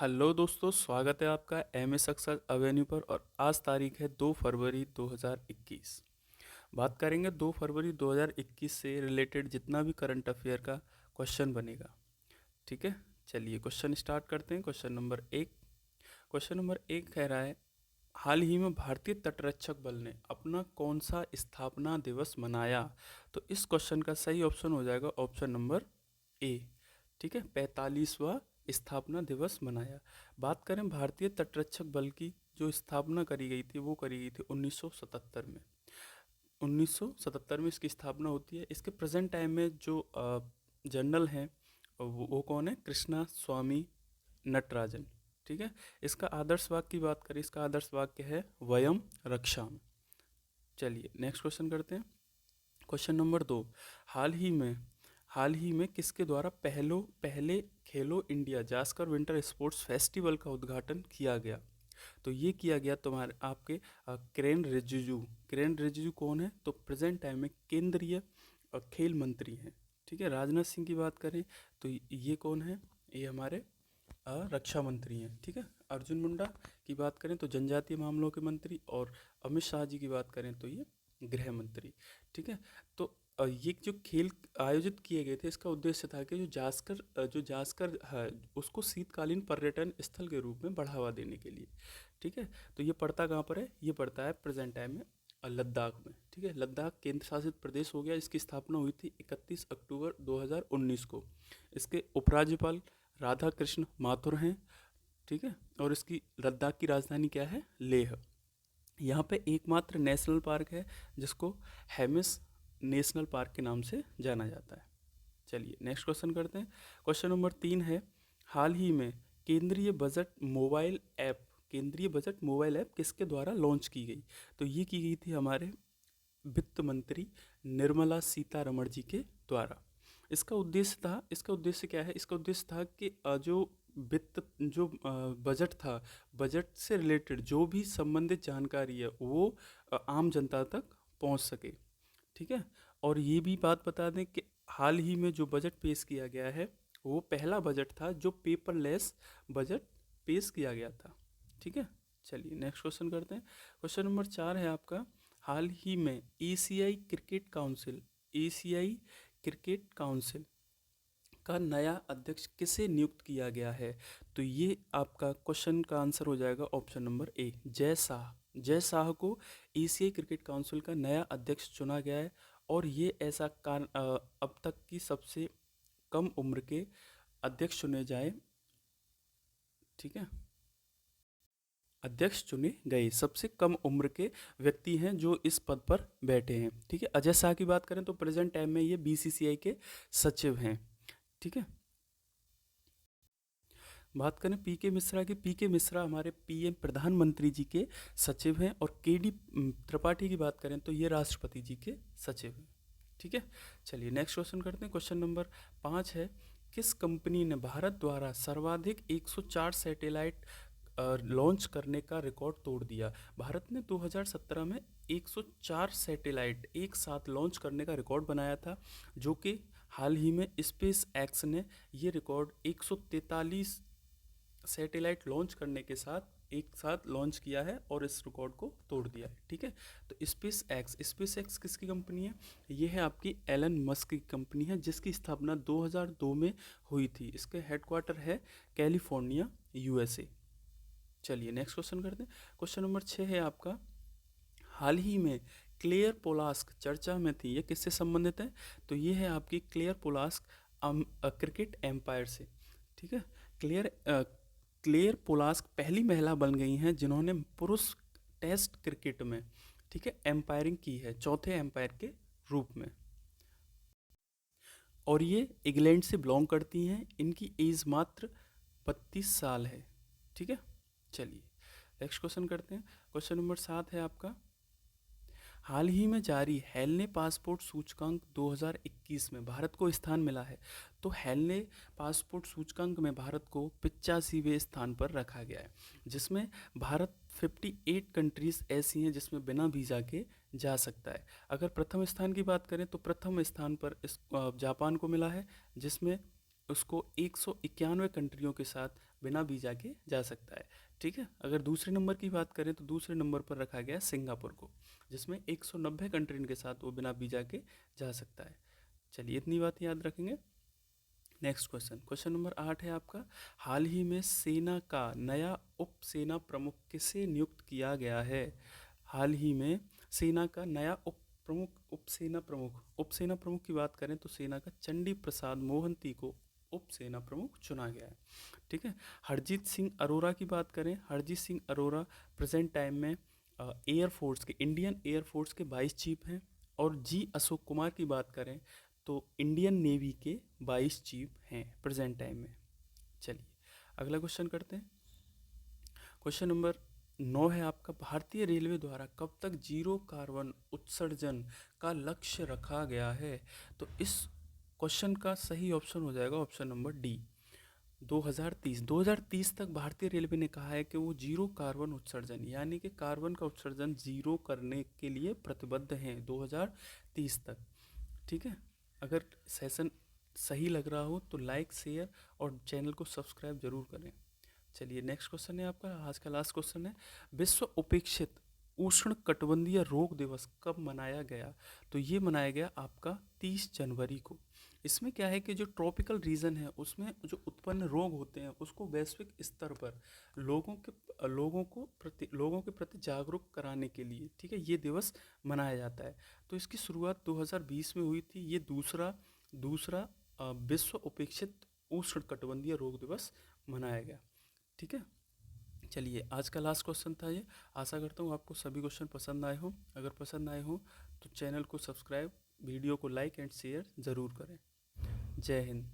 Hello दोस्तों, स्वागत है आपका एम ए सक्सेस एवेन्यू पर। और आज तारीख है 2 फरवरी 2021। बात करेंगे 2 फरवरी 2021 से रिलेटेड जितना भी करंट अफेयर का क्वेश्चन बनेगा। ठीक है, चलिए क्वेश्चन स्टार्ट करते हैं। क्वेश्चन नंबर एक कह रहा है, हाल ही में भारतीय तटरक्षक बल ने अपना कौन सा स्थापना दिवस मनाया? तो इस क्वेश्चन का सही ऑप्शन हो जाएगा ऑप्शन नंबर ए। ठीक है, 45वां स्थापना दिवस मनाया। बात करें भारतीय तटरक्षक बल की, जो स्थापना करी गई थी वो करी गई थी 1977 में। 1977 में इसकी स्थापना होती है। इसके प्रेजेंट टाइम में जो जनरल हैं वो कौन है? कृष्णा स्वामी नटराजन। ठीक है, इसका आदर्श वाक्य की बात करें, इसका आदर्श वाक्य है वयम रक्षाम। चलिए नेक्स्ट क्वेश्चन करते हैं। क्वेश्चन नंबर 2, हाल ही में हाल ही में किसके द्वारा पहले खेलो India Zanskar winter sports festival का उद्घाटन किया गया? तो ये किया गया तुम्हारे आपके किरेन रिजिजू कौन है? तो प्रेजेंट टाइम में केंद्रीय खेल मंत्री हैं। ठीक है, राजनाथ सिंह की बात करें तो ये कौन है? ये हमारे रक्षा मंत्री हैं। ठीक है, अर्जुन मुंडा की बात करें तो जनजातीय मामलों के मंत्री, और अमित शाह जी की बात करें तो ये गृह मंत्री। ठीक है, तो ये जो खेल आयोजित किए गए थे, इसका उद्देश्य था कि जो जास्कर है उसको शीतकालीन पर्यटन स्थल के रूप में बढ़ावा देने के लिए। ठीक है, तो ये पड़ता कहाँ पर है? ये पड़ता है प्रेजेंट टाइम में लद्दाख में। ठीक है, लद्दाख केंद्र शासित प्रदेश हो गया। इसकी स्थापना हुई थी 31 अक्टूबर 2019 को। इसके उपराज्यपाल राधा कृष्ण माथुर हैं। ठीक है, और इसकी लद्दाख की राजधानी क्या है? लेह। यहाँ पे एकमात्र नेशनल पार्क है जिसको हेमिस नेशनल पार्क के नाम से जाना जाता है। चलिए नेक्स्ट क्वेश्चन करते हैं। क्वेश्चन नंबर 3 है, हाल ही में केंद्रीय बजट मोबाइल ऐप किसके द्वारा लॉन्च की गई? तो ये की गई थी हमारे वित्त मंत्री निर्मला सीतारमण जी के द्वारा। इसका उद्देश्य क्या है? इसका उद्देश्य था कि जो बजट था, बजट से रिलेटेड जो भी संबंधित जानकारी है वो आम जनता तक पहुंच सके। ठीक है, और ये भी बात बता दें कि हाल ही में जो बजट पेश किया गया है वो पहला बजट था जो पेपरलेस बजट पेश किया गया था। ठीक है, चलिए नेक्स्ट क्वेश्चन करते हैं। क्वेश्चन नंबर 4 है आपका, हाल ही में एशियाई क्रिकेट काउंसिल का नया अध्यक्ष किसे नियुक्त किया गया है? तो ये आपका क्वेश्चन का आंसर हो जाएगा option number A, Jay Shah. Jay Shah को एशियाई क्रिकेट काउंसिल का नया अध्यक्ष चुना गया है। और ये ऐसा अब तक की सबसे कम उम्र के अध्यक्ष चुने जाए। ठीक है, अध्यक्ष चुने गए सबसे कम उम्र के व्यक्ति हैं जो इस पद पर बैठे हैं। ठीक है, अजय शाह की बात करें तो प्रेजेंट टाइम में ये बीसीसीआई के सचिव हैं। ठीक है, बात करें पीके मिश्रा की, पीके मिश्रा हमारे पीएम प्रधानमंत्री जी के सचिव हैं। और केडी त्रिपाठी की बात करें तो ये राष्ट्रपति जी के सचिव हैं। ठीक है, चलिए नेक्स्ट क्वेश्चन करते हैं। क्वेश्चन नंबर 5 है, किस कंपनी ने भारत द्वारा सर्वाधिक 104 सैटेलाइट लॉन्च करने का रिकॉर्ड तोड़ दिया? भारत ने 2017 में 104 सैटेलाइट एक साथ लॉन्च करने का रिकॉर्ड बनाया था, जो कि हाल ही में स्पेस एक्स ने ये रिकॉर्ड 143 सैटेलाइट लॉन्च करने के साथ एक साथ लॉन्च किया है और इस रिकॉर्ड को तोड़ दिया है। ठीक है, तो स्पेस एक्स किसकी कंपनी है? ये है आपकी एलन मस्क की कंपनी है, जिसकी स्थापना 2002 में हुई थी। इसके हेडक्वार्टर है कैलिफोर्निया, यूएसए। चलिए नेक्स्ट क्वेश्चन करते हैं। क्वेश्चन नंबर 6 है आपका, हाल ही में क्लेयर पोलास्क चर्चा में थी, ये किससे संबंधित है? तो ये है आपकी क्लेयर पोलास्क क्रिकेट एम्पायर से। ठीक है, क्लेयर पोलास्क पहली महिला बन गई हैं जिन्होंने पुरुष टेस्ट क्रिकेट में, ठीक है, एम्पायरिंग की है, चौथे एम्पायर के रूप में। और ये इंग्लैंड से बिलोंग करती हैं। इनकी एज मात्र 32 साल है। ठीक है, चलिए नेक्स्ट क्वेश्चन करते हैं। क्वेश्चन नंबर 7 है आपका, हाल ही में जारी हेलने पासपोर्ट सूचकांक 2021 में भारत को स्थान मिला है। तो हेलने पासपोर्ट सूचकांक में भारत को 85वें स्थान पर रखा गया है, जिसमें भारत 58 कंट्रीज़ ऐसी हैं जिसमें बिना वीज़ा के जा सकता है। अगर प्रथम स्थान की बात करें तो प्रथम स्थान पर जापान को मिला है, जिसमें उसको 191 कंट्रियों के साथ बिना वीज़ा के जा सकता है। ठीक है, अगर दूसरे नंबर की बात करें तो दूसरे नंबर पर रखा गया है सिंगापुर को, जिसमें 190 कंट्री के साथ वो बिना वीज़ा के जा सकता है। चलिए इतनी बात याद रखेंगे। नेक्स्ट क्वेश्चन, क्वेश्चन नंबर 8 है आपका, हाल ही में सेना का नया उप सेना प्रमुख किसे नियुक्त किया गया है? हाल ही में सेना का नया उप सेना प्रमुख की बात करें तो सेना का चंडी प्रसाद मोहंती को उप सेना प्रमुख चुना गया है। ठीक है, हरजीत सिंह अरोरा की बात करें, हरजीत सिंह अरोरा प्रेजेंट टाइम में एयरफोर्स के, इंडियन एयरफोर्स के वाइस चीफ हैं। और जी अशोक कुमार की बात करें तो इंडियन नेवी के 22 चीफ हैं प्रेजेंट टाइम में। चलिए अगला क्वेश्चन करते हैं। क्वेश्चन नंबर 9 है आपका, भारतीय रेलवे द्वारा कब तक जीरो कार्बन उत्सर्जन का लक्ष्य रखा गया है? तो इस क्वेश्चन का सही ऑप्शन हो जाएगा ऑप्शन नंबर डी, 2030 तक भारतीय रेलवे ने कहा है कि वो जीरो कार्बन उत्सर्जन, यानी कि कार्बन का उत्सर्जन जीरो करने के लिए प्रतिबद्ध हैं 2030 तक। ठीक है, अगर सेशन सही लग रहा हो तो लाइक शेयर और चैनल को सब्सक्राइब जरूर करें। चलिए नेक्स्ट क्वेश्चन है आपका, आज का लास्ट क्वेश्चन है, विश्व उपेक्षित उष्ण कटिबंधीय रोग दिवस कब मनाया गया? तो ये मनाया गया आपका 30 जनवरी को। इसमें क्या है कि जो ट्रॉपिकल रीजन है उसमें जो उत्पन्न रोग होते हैं उसको वैश्विक स्तर पर लोगों के प्रति जागरूक कराने के लिए, ठीक है, ये दिवस मनाया जाता है। तो इसकी शुरुआत 2020 में हुई थी। ये दूसरा दूसरा विश्व उपेक्षित उष्ण कटिबंधीय रोग दिवस मनाया गया। ठीक है, चलिए आज का लास्ट क्वेश्चन था ये। आशा करता हूँ आपको सभी क्वेश्चन पसंद आए हों। अगर पसंद आए हों तो चैनल को सब्सक्राइब, वीडियो को लाइक एंड शेयर ज़रूर करें। जय हिंद।